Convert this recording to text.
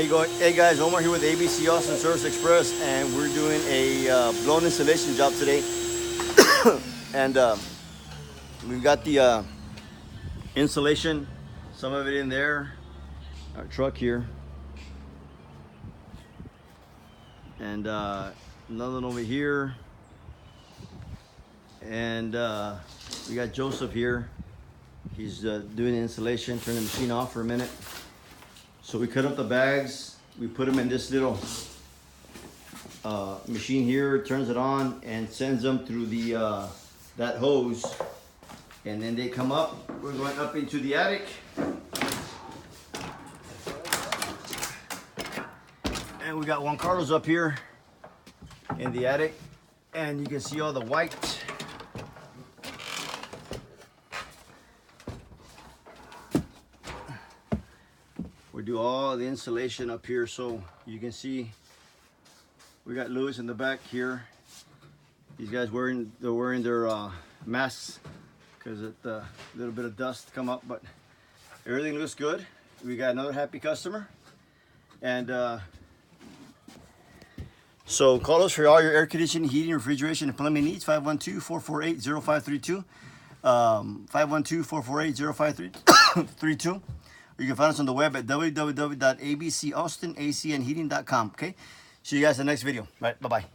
Hey guys, Omar here with ABC Austin Service Express, and we're doing a blown installation job today. And we've got the insulation, some of it in there, our truck here, and another one over here, and we got Joseph here. He's doing the installation. Turn the machine off for a minute. So we cut up the bags, we put them in this little machine here, turns it on and sends them through the that hose, and then they come up. We're going up into the attic, and we got Juan Carlos up here in the attic, and you can see all the white. We do all the insulation up here, so you can see we got Lewis in the back here. These guys they're wearing their masks because a little bit of dust come up, but everything looks good. We got another happy customer, and so call us for all your air conditioning, heating, refrigeration, and plumbing needs. 512-448-0532. 512-448-0532. You can find us on the web at www.abcaustinacandheating.com. Okay? See you guys in the next video. All right, bye-bye.